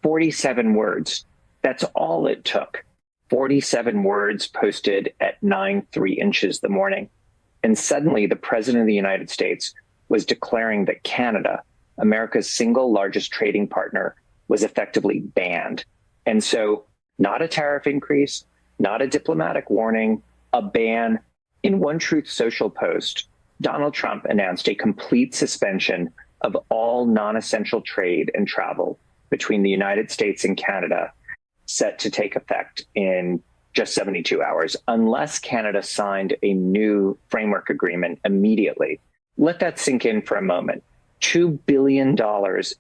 47 words. That's all it took. 47 words posted at 9:03 the morning. And suddenly the president of the United States was declaring that Canada, America's single largest trading partner, was effectively banned. And so not a tariff increase, not a diplomatic warning, a ban. In one Truth Social post, Donald Trump announced a complete suspension of all non-essential trade and travel between the United States and Canada, set to take effect in just 72 hours, unless Canada signed a new framework agreement immediately. Let that sink in for a moment. $2 billion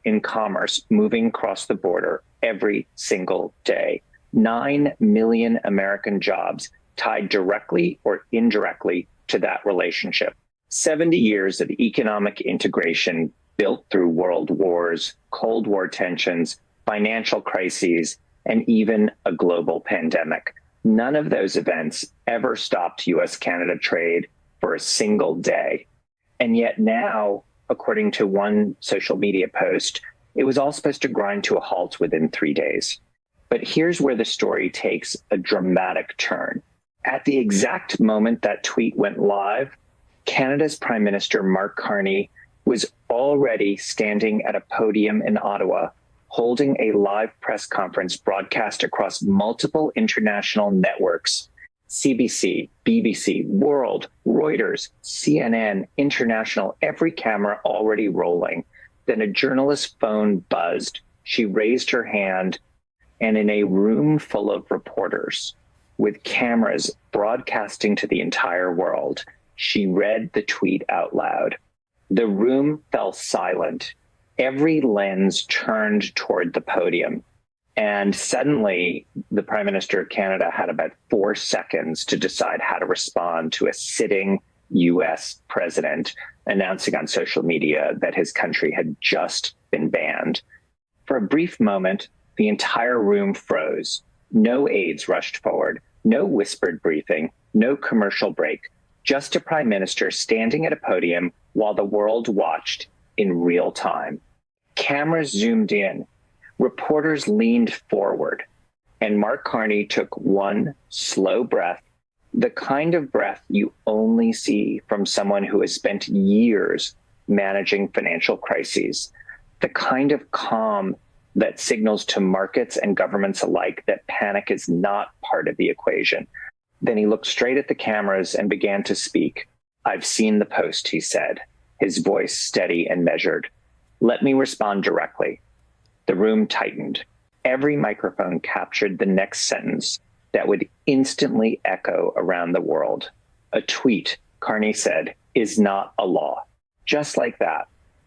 in commerce moving across the border every single day. 9 million American jobs tied directly or indirectly to that relationship. 70 years of economic integration built through world wars, Cold War tensions, financial crises, and even a global pandemic. None of those events ever stopped US-Canada trade for a single day. And yet now, according to one social media post, it was all supposed to grind to a halt within 3 days. But here's where the story takes a dramatic turn. At the exact moment that tweet went live, Canada's Prime Minister Mark Carney was already standing at a podium in Ottawa, holding a live press conference broadcast across multiple international networks: CBC, BBC, World, Reuters, CNN, International, every camera already rolling. Then a journalist's phone buzzed. She raised her hand, and in a room full of reporters with cameras broadcasting to the entire world, she read the tweet out loud. The room fell silent. Every lens turned toward the podium. And suddenly, the Prime Minister of Canada had about 4 seconds to decide how to respond to a sitting US president announcing on social media that his country had just been banned. For a brief moment, the entire room froze. No aides rushed forward, no whispered briefing, no commercial break, just a prime minister standing at a podium while the world watched in real time. Cameras zoomed in, reporters leaned forward, and Mark Carney took one slow breath, the kind of breath you only see from someone who has spent years managing financial crises, the kind of calm that signals to markets and governments alike that panic is not part of the equation. Then he looked straight at the cameras and began to speak. "I've seen the post," he said, his voice steady and measured. "Let me respond directly." The room tightened. Every microphone captured the next sentence that would instantly echo around the world. "A tweet," Carney said, "is not a law." Just like that.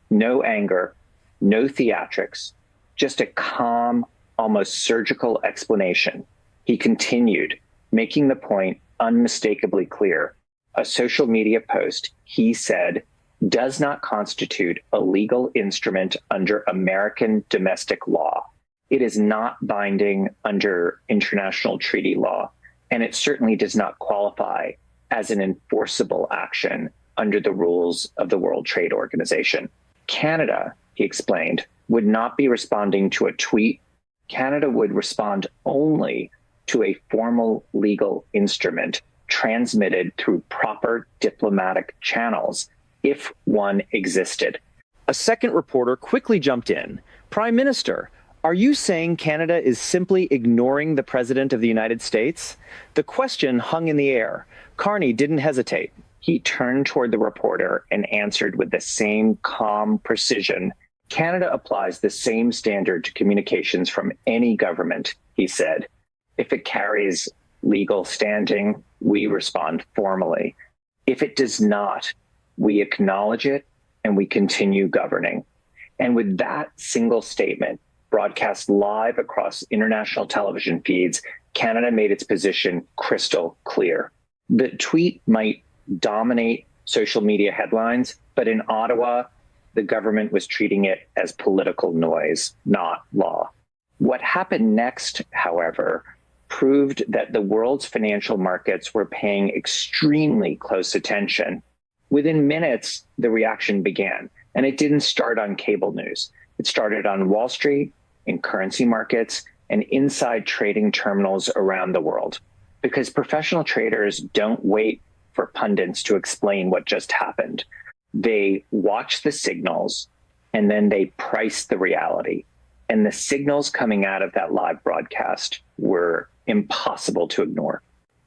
No anger, no theatrics, just a calm, almost surgical explanation. He continued, making the point unmistakably clear. A social media post, he said, does not constitute a legal instrument under American domestic law. It is not binding under international treaty law, and it certainly does not qualify as an enforceable action under the rules of the World Trade Organization. Canada, he explained, would not be responding to a tweet. Canada would respond only to a formal legal instrument transmitted through proper diplomatic channels, if one existed. A second reporter quickly jumped in. "Prime Minister, are you saying Canada is simply ignoring the President of the United States?" The question hung in the air. Carney didn't hesitate. He turned toward the reporter and answered with the same calm precision. "Canada applies the same standard to communications from any government," he said. "If it carries legal standing, we respond formally. If it does not, we acknowledge it and we continue governing." And with that single statement, broadcast live across international television feeds, Canada made its position crystal clear. The tweet might dominate social media headlines, but in Ottawa, the government was treating it as political noise, not law. What happened next, however, proved that the world's financial markets were paying extremely close attention. Within minutes, the reaction began, and it didn't start on cable news. It started on Wall Street, in currency markets, and inside trading terminals around the world. Because professional traders don't wait for pundits to explain what just happened. They watch the signals and then they price the reality. And the signals coming out of that live broadcast were impossible to ignore.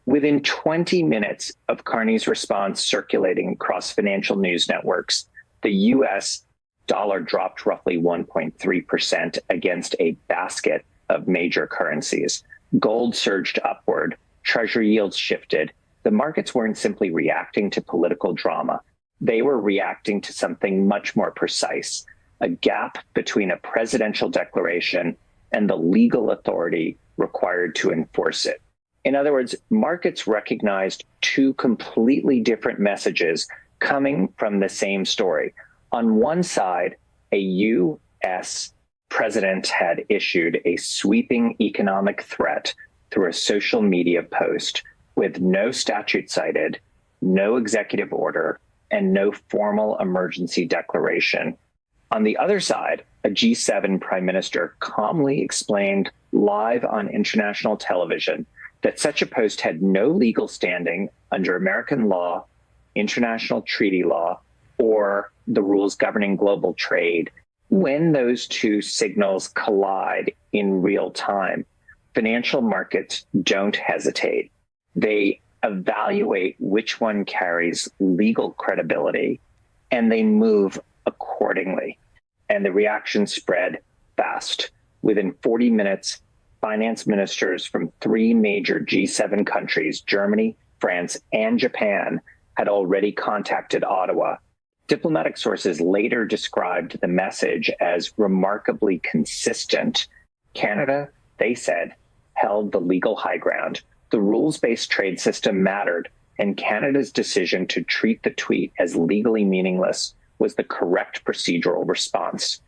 Within 20 minutes of Carney's response circulating across financial news networks, the US dollar dropped roughly 1.3% against a basket of major currencies. Gold surged upward, treasury yields shifted. The markets weren't simply reacting to political drama. They were reacting to something much more precise, a gap between a presidential declaration and the legal authority required to enforce it. In other words, markets recognized two completely different messages coming from the same story. On one side, a U.S. president had issued a sweeping economic threat through a social media post with no statute cited, no executive order, and no formal emergency declaration. On the other side, a G7 prime minister calmly explained live on international television that such a post had no legal standing under American law, international treaty law, or the rules governing global trade. When those two signals collide in real time, financial markets don't hesitate. They evaluate which one carries legal credibility, and they move accordingly. And the reaction spread fast. Within 40 minutes, finance ministers from three major G7 countries, Germany, France, and Japan, had already contacted Ottawa. Diplomatic sources later described the message as remarkably consistent. Canada, they said, held the legal high ground. The rules-based trade system mattered, and Canada's decision to treat the tweet as legally meaningless was the correct procedural response.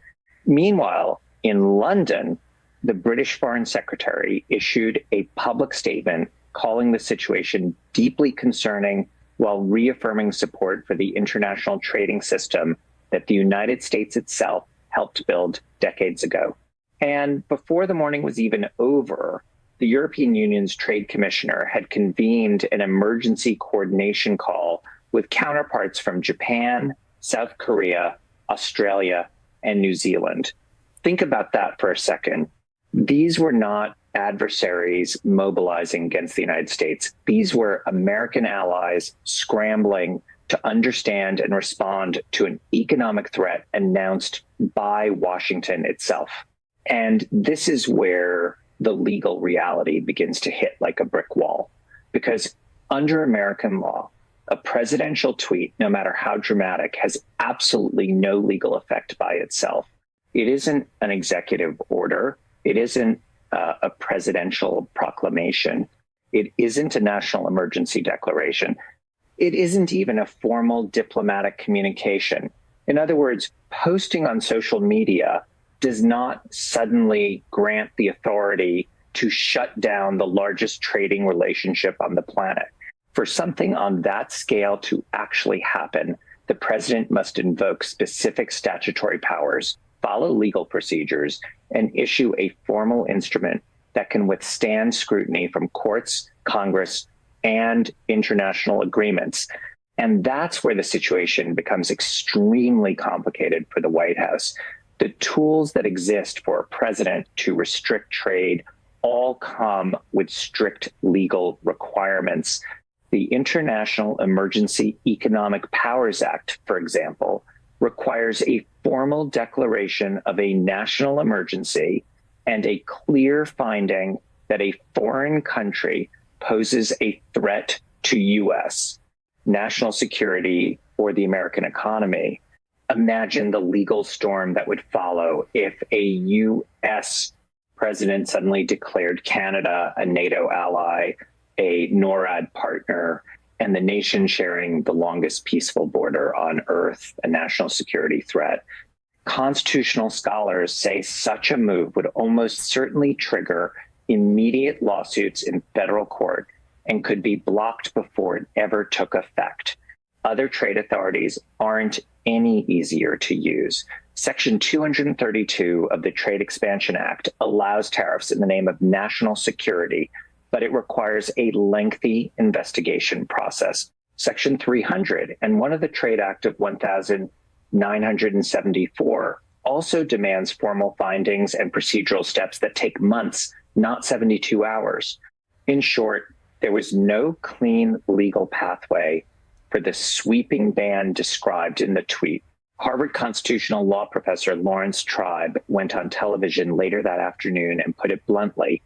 Meanwhile, in London, the British Foreign Secretary issued a public statement calling the situation deeply concerning while reaffirming support for the international trading system that the United States itself helped build decades ago. And before the morning was even over, the European Union's trade commissioner had convened an emergency coordination call with counterparts from Japan, South Korea, Australia, and New Zealand. Think about that for a second. These were not adversaries mobilizing against the United States. These were American allies scrambling to understand and respond to an economic threat announced by Washington itself. And this is where the legal reality begins to hit like a brick wall. Because under American law, a presidential tweet, no matter how dramatic, has absolutely no legal effect by itself. It isn't an executive order. It isn't a presidential proclamation. It isn't a national emergency declaration. It isn't even a formal diplomatic communication. In other words, posting on social media does not suddenly grant the authority to shut down the largest trading relationship on the planet. For something on that scale to actually happen, the president must invoke specific statutory powers, follow legal procedures, and issue a formal instrument that can withstand scrutiny from courts, Congress, and international agreements. And that's where the situation becomes extremely complicated for the White House. The tools that exist for a president to restrict trade all come with strict legal requirements. The International Emergency Economic Powers Act, for example, requires a formal declaration of a national emergency and a clear finding that a foreign country poses a threat to U.S. national security or the American economy. Imagine the legal storm that would follow if a U.S. president suddenly declared Canada a NATO ally, a NORAD partner, and the nation sharing the longest peaceful border on Earth, a national security threat. Constitutional scholars say such a move would almost certainly trigger immediate lawsuits in federal court and could be blocked before it ever took effect. Other trade authorities aren't any easier to use. Section 232 of the Trade Expansion Act allows tariffs in the name of national security, but it requires a lengthy investigation process. Section 300 and one of the Trade Act of 1974 also demands formal findings and procedural steps that take months, not 72 hours. In short, there was no clean legal pathway for the sweeping ban described in the tweet. Harvard constitutional law professor Lawrence Tribe went on television later that afternoon and put it bluntly,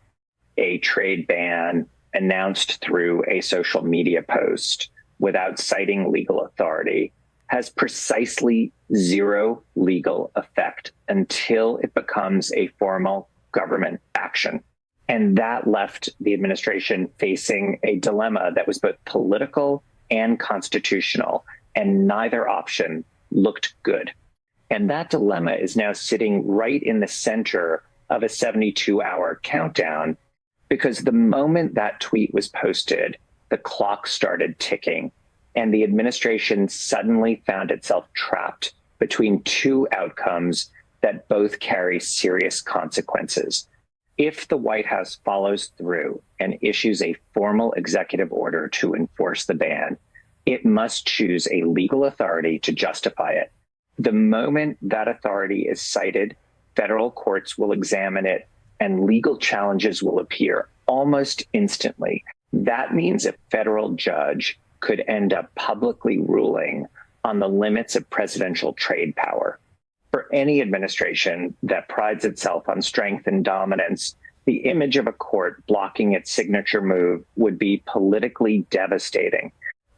a trade ban announced through a social media post without citing legal authority has precisely zero legal effect until it becomes a formal government action. And that left the administration facing a dilemma that was both political and constitutional, and neither option looked good. And that dilemma is now sitting right in the center of a 72-hour countdown, because the moment that tweet was posted, the clock started ticking, and the administration suddenly found itself trapped between two outcomes that both carry serious consequences. If the White House follows through and issues a formal executive order to enforce the ban, it must choose a legal authority to justify it. The moment that authority is cited, federal courts will examine it and legal challenges will appear almost instantly. That means a federal judge could end up publicly ruling on the limits of presidential trade power. For any administration that prides itself on strength and dominance, the image of a court blocking its signature move would be politically devastating.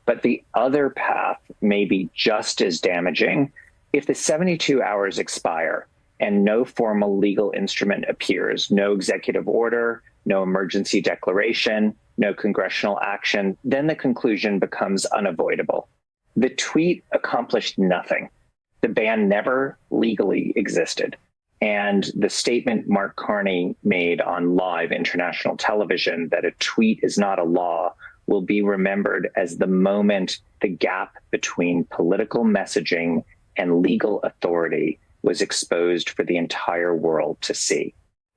But the other path may be just as damaging. If the 72 hours expire and no formal legal instrument appears, no executive order, no emergency declaration, no congressional action, then the conclusion becomes unavoidable. The tweet accomplished nothing. The ban never legally existed. And the statement Mark Carney made on live international television that a tweet is not a law will be remembered as the moment the gap between political messaging and legal authority was exposed for the entire world to see.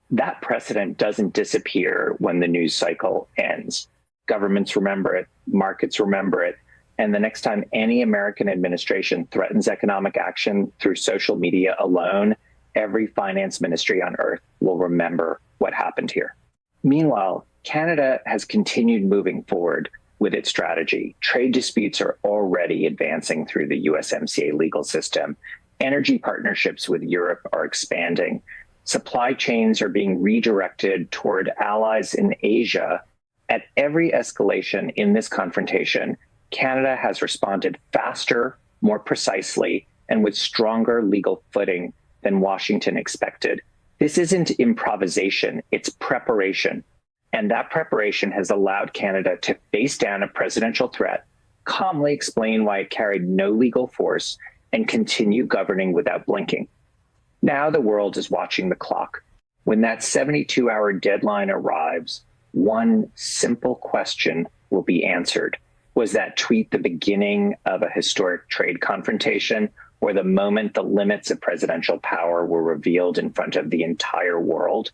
That precedent doesn't disappear when the news cycle ends. Governments remember it, markets remember it, and the next time any American administration threatens economic action through social media alone, every finance ministry on earth will remember what happened here. Meanwhile, Canada has continued moving forward with its strategy. Trade disputes are already advancing through the USMCA legal system. Energy partnerships with Europe are expanding. Supply chains are being redirected toward allies in Asia. At every escalation in this confrontation, Canada has responded faster, more precisely, and with stronger legal footing than Washington expected. This isn't improvisation, it's preparation. And that preparation has allowed Canada to face down a presidential threat, calmly explain why it carried no legal force, and continue governing without blinking. Now the world is watching the clock. When that 72-hour deadline arrives, one simple question will be answered. Was that tweet the beginning of a historic trade confrontation, or the moment the limits of presidential power were revealed in front of the entire world?